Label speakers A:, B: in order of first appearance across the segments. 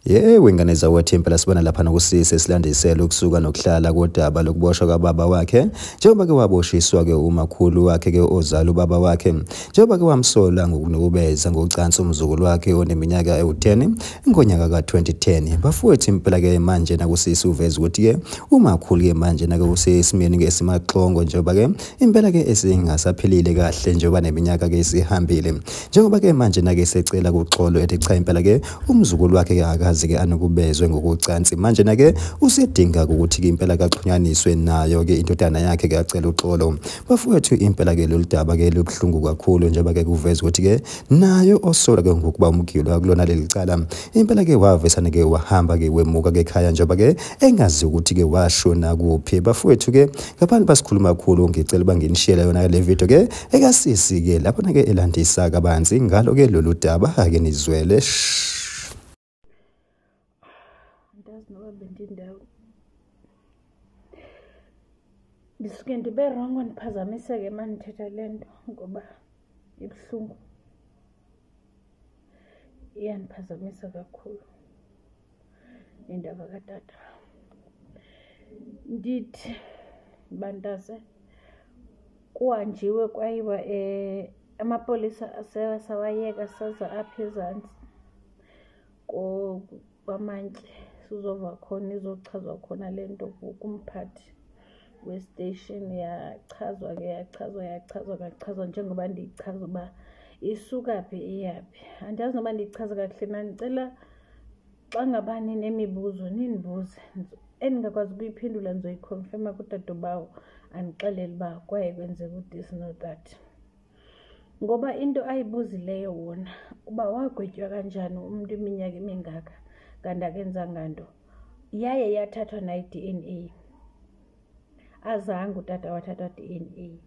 A: Ingane zawethu impela sibona lapha nokusise silandisela ukusuka nokuhlala kodaba lokuboshwa kababa wakhe njengoba ke waboshiswa ke umakhulu wakhe ke ozala ubaba wakhe njengoba ke wamsola ngokunukubeza ngokucansa umzukulu wakhe oneminyaka ewu10 ngonyaka ka2010 bafowethu impela ke manje nakusisi uveza ukuthi ke umakhulu ke manje nake usesimeni ke simaxongo njengoba ke impela ke esingasaphilile kahle njengoba neminyaka ke isihambile njengoba ke manje nake secela kuxolo ethi cha impela ke umzukulu wakhe ke akazi ke anukubezwe ngokucansi manje nake usedinga ukuthi ke impela kaxhunyaniswe nayo ke indodana yakhe ke acela uxolo bafowethu impela ke loludaba ke lobhlungu kakhulu njengoba ke kuveza ukuthi ke nayo osola ke ngokuba umgilo kulona leli cala impela ke wavesana ke wahamba ke wemuka ke ekhaya njengoba ke engazi ukuthi ke washona kuphi bafowethu ke ngaphandle basikhuluma kakhulu ngicela banginishela yona le video ke ekasisi ke lapho ke elandisa kabanzi ngalo ke lolu daba ake nizwele
B: Ndisuke ndibe wrong ndiphazamiseke mandithetha le nto ngoba ibuhlungu iyandiphazamisa kakhulu indaba katata. Ndithi bantaze kuhanjiwe kwayiwa amapolisa asewayeka saza apha ezantsi kwamantye sizova khona izochazwa khona le nto kumphathi we-station yachazwa ngachazwa njengoba ndiyichaza uba isuka phi iyaphi. Andiyazi noba ndiyichaza kakuhle na, ndicela xa ngaba ninemibuzo nindibuze endingakwazi ukuyiphendula ndizoyikhonfema kudadobawo andixelele uba kwaye kwenzeka uthis no that, ngoba into ayibuzileyo wona uba wagwetywa kanjani umntu iminyaka emingaka kanti akenzanga nto yaye yathathwa nayi-DNA. Azange utata wathatha DNA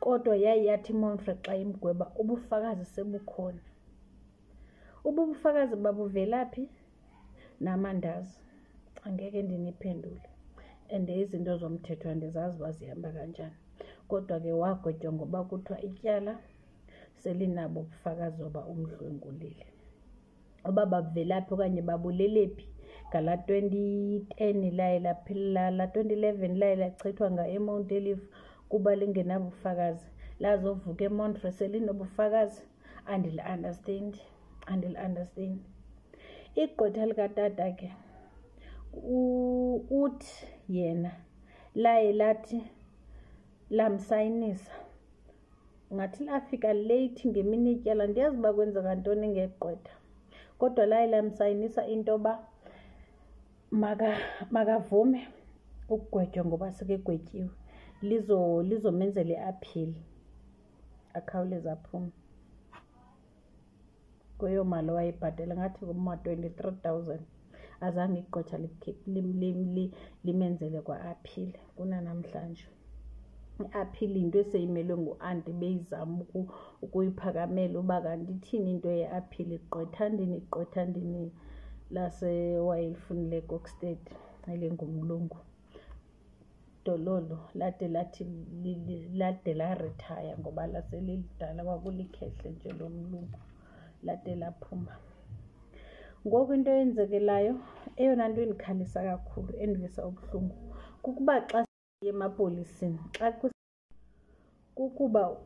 B: kodwa yaye yathi iMonfrey xa imgweba ubufakazi sebukhona. Ubufakazi babuvela phi namandazi angeke ndiniphendule and izinto zomthetho andizazi uba zihamba kanjani, kodwa ke wagwetywa ngoba kuthiwa ityala selinabo ubufakazi oba umdlwengulile. Uba babuvela phi okanye babulele phi ngala 2010 laye laphelila la 2011 laye lachithwa ngaeMount Olive kuba lingenabufakazi lazovuka eMonfrey selinobufakazi andili-understand. Igqwetha likatata ke uthi yena laye lathi lamsayinisa ngathi lafika late ngemini ityala, ndiyazi uba kwenzeka ntoni ngegqwetha kodwa laye lamsayinisa into yoba makavume ukugwetywa ngoba sekegwetyiwe lizomenzela i-appeal akhawuleze aphume kweyo mali wayebhatele ngathi kuma-23,000. Azange igqwetha limenzele kwa-appeal kunanamhlanje. I-appeal into eseyimelwe ngu-anti beyizama ukuyiphakamela uba kanti ithini into ye-appeal. Igqwetha ndini lasewayelifunile eKokstad elingumlungu dololo lade laretire ngoba laselilidala kwakulikhehle nje lo mlungu lade laphuma. Ngoku into eyenzekelayo eyona nto endikhalisa kakhulu endivisa ubuhlungu kukuba xa emapoliseni kukuba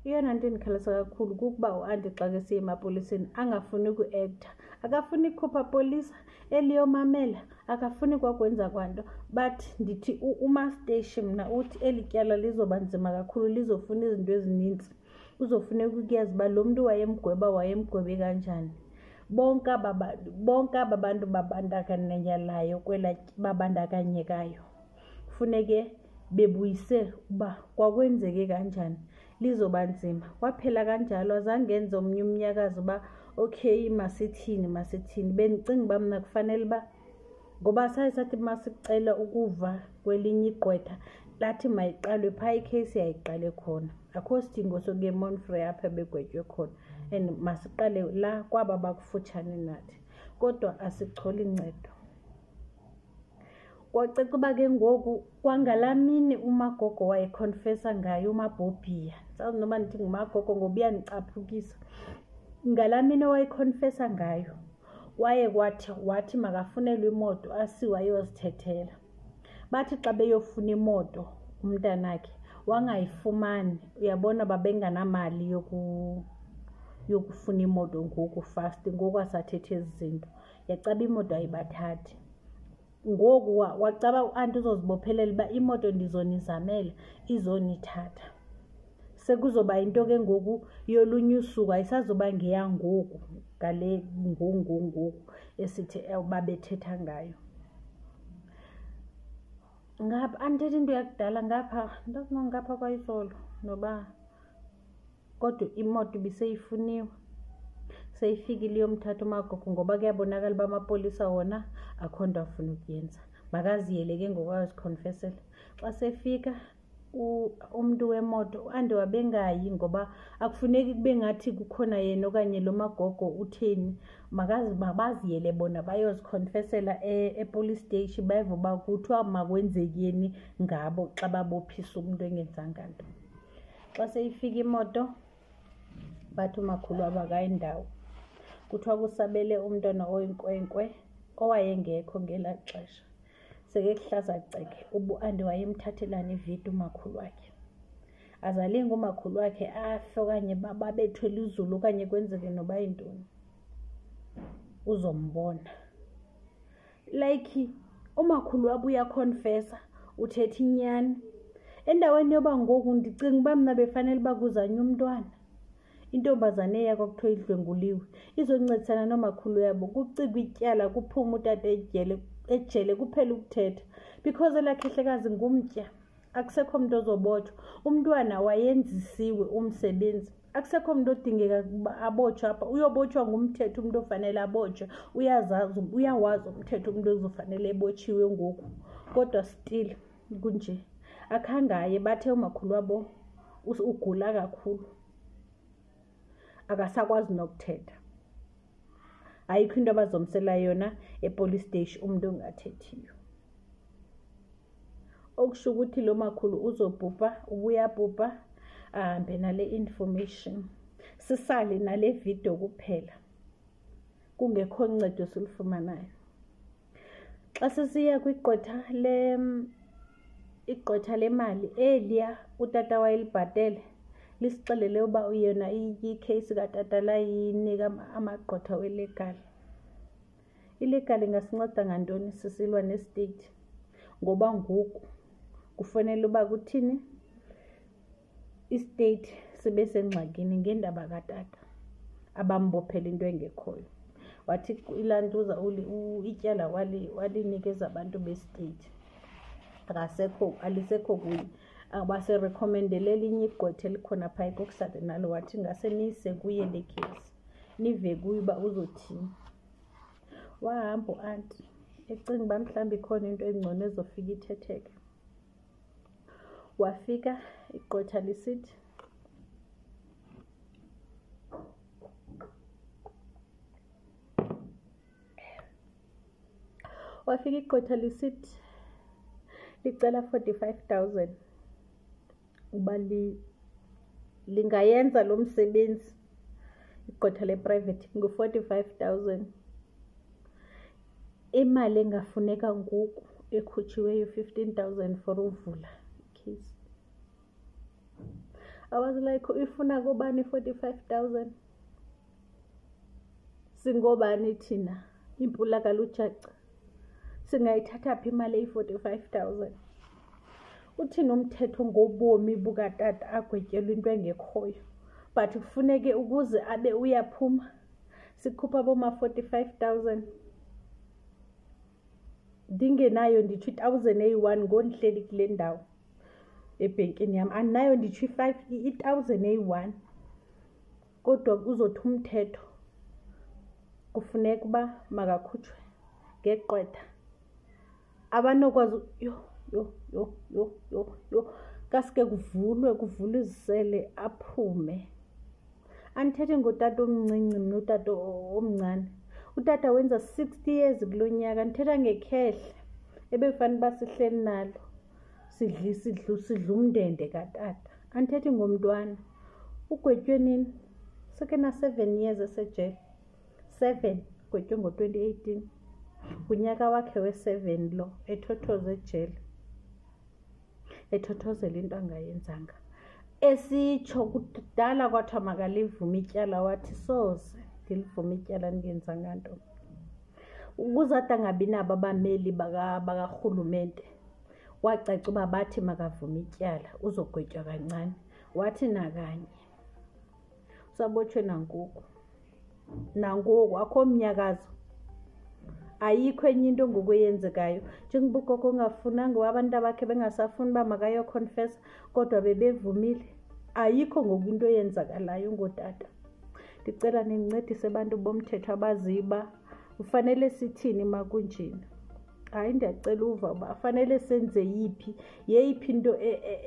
B: iyona nto endikhalisa kakhulu kukuba u-anti xa ke siye emapoliseni angafuni uku-acta, akafuni ikhupha polisa eliyomamela, akafuni kwakwenza kwanto. But ndithi umastation mna uthi eli tyala lizoba nzima kakhulu, lizofuna izinto ezininzi. Uzofuneka ukuyazi uba lo mntu wayemgwebe kanjani. Bonke aba bantu babandakanyekayo funeke bebuyise uba kwakwenzeke kanjani. Lizoba nzima. Kwaphela kanjalo azange enze omnye umnyakazi uba okay masithini. Bendicinga uba mna kufanele uba ngoba sathi masicela ukuva kwelinye igqwetha lathi mayiqalwe phaa ikheyisi yayiqale khona, akho sidingo sokuya eMonfrey apha begwetywe khona and masiqale la kwaba bakufutshane nathi, kodwa asicholi ncedo. Kwacaca uba ke ngoku kwangalaa mini umagogo wayekhonfesa ngayo uMabhobhiya, sazi noba ndithi ngumagogo ngoba uyandicaphukisa, ngalaa mini wayekhonfesa ngayo wathi makafunelwe imoto asiwe ayozithethela. Bathi xa beyofuna imoto umntanakhe wangayifumani. Uyabona babenganamali yokufuna imoto ngoku fast, ngoku asathethe ezi zinto. Yacaba imoto ayibathathi. Ngoku wacaba u-anti uzozibophelela uba imoto ndizonizamela izonithatha. Sekuzoba into ke ngoku yolunye usuku, ayisazoba ngeya ngoku ngale ngoku esithi babethetha ngayo. Ngapha andithetha into yakudala ngapha kwayizolo noba kodwa imoto ibiseyifuniwe. Seyifikile yomthatha umagogo ngoba kuyabonakala uba amapolisa wona akho nto afuna ukuyenza. Makaziyele ke ngoku ayozikhonfesela. Xa sefika umntu wemoto u-anti wabengayi ngoba akufuneki kube ngathi kukhona yena okanye lo magogo utheni. Mabaziyele bona bayozikhonfesela e-police station bayive uba kuthiwa makwenzekeni ngabo xa babophisa umuntu engenzanga nto. Xa seyifika imoto bathi umakhulu wabo akayindawo. Kuthiwa kusabele umntwana oyinkwenkwe owayengekho ngelaa xesha. Seke kuhlaza ceke ubu-anti wayemthathelana ividiyo umakhulu wakhe. Azalinga umakhulu wakhe afe okanye babethwe lizulu okanye kwenzeke noba yintoni, uzombona. Like umakhulu wabo uyakhonfesa, uthetha inyani. Endaweni yoba ngoku ndicinga uba mna befanele uba kuzanywe umntwana. Intombazane yakho kuthiwa idlwenguliwe izoncedisana nomakhulu yabo kucikwa ityala, kuphume utata ejele kuphela ukuthetha. Because elaa khehlekazi ngumtya, akusekho mntu ozobotshwa. Umntwana wayenzisiwe umsebenzi, akusekho mntu odingeka ukuba abotshwe apha. Uyobotshwa ngumthetho umntu ofanele abotshwe. Uyawazi umthetho umntu ozofanele ebotshiwe ngoku. Kodwa still kunje akhangaye. Bathe umakhulu wabo ugula kakhulu, akasakwazi nokuthetha. Ayikho into abazomsela yona e-police station umuntu ongathethiyo. Okusho ukuthi lo makhulu uzobhubha, ubuyabhubha, ahambe nale information. Sisale nale video kuphela, kungekho ncedo silufumanayo. Xa sisiya kwigqwetha lemali eliya utata wayelibhatele, lisixelele uba yona i-case katata layinika amagqwetha we-legal. I-legal ingasinceda ngantoni sisilwa nestate? Ngoba ngoku kufanele uba kuthini istate sibe sengxakini ngendaba katata abambophela into engekhoyo. Wathi ilantuza ityala walinikeza abantu bestate, alisekho kuye. Baserekhomendele elinye igqwetha elikhona phaa kokusade nalo, wathi ngase niyise kuye le case nive kuye uba uzothini. Wahamba u-anti ecinga uba mhlawumbi ikhona into engcono ezofika ithetheke. Wafika igqwetha lisithi licela 45,000 uba lingayenza lo msebenzi. Igqwetha le-private ngu-45,000. Imali engafuneka ngoku ekhutshiweyo 15,000 for uvula case. I was like, ifuna kobani 45,000? Singobani thina impulakala ujaca? Singayithatha phi imali eyi-45,000? Uthini umthetho ngobomi bukatata agwetyelwe into engekhoyo? But kufuneke ukuze abe uyaphuma sikhupha boma-45,000. Ndingenayo nditsho 1,001 ngondihleli kule ndawo ebhenkini yam. Andinayo nditsho 1,001. Kodwa kuzothi umthetho kufuneka uba makakhutshwe ngegqwetha. Abanokwazi kaske kuvulwe izisele aphume. Andithethi ngotata omncinci mna utata omncane. Utata wenza 60 years kulo nyaka. Ndithetha ngekhehle ebefanele uba sihleli nalo sidla umndende katata. Andithethi ngomntwana. Ugwetywe nini? Seke na 7 years esejele. 7 ugwetywe ngo-2018 kunyaka wakhe we-7 lo ethothoza ejele ethothozela into angayenzanga esitsho kudala kwathiwa makalivume ityala wathi soze ndilivume ityala ndingenzanga nto ukuzade angabi nabo abameli bakarhulumente wacaca uba bathi makavume ityala uzogwetywa kancane wathi nakanye usabotshwe nangoku akho mnyakazo ayikho enye into ngoku eyenzekayo njengoba ugogo ongafunanga abantu abakhe bengasafuni uba makayokhonfesa kodwa bebevumile ayikho ngoku into eyenzakalayo ngotata ndicela nincedise abantu bomthetho abaziba ufanele sithini makunjena hayi ndiyacela uva uba fanele senze yeyiphi into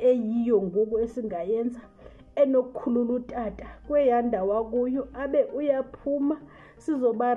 B: eyiyo ngoku esingayenza enokukhulula utata kweyandawo kuyo abe uyaphuma sizoba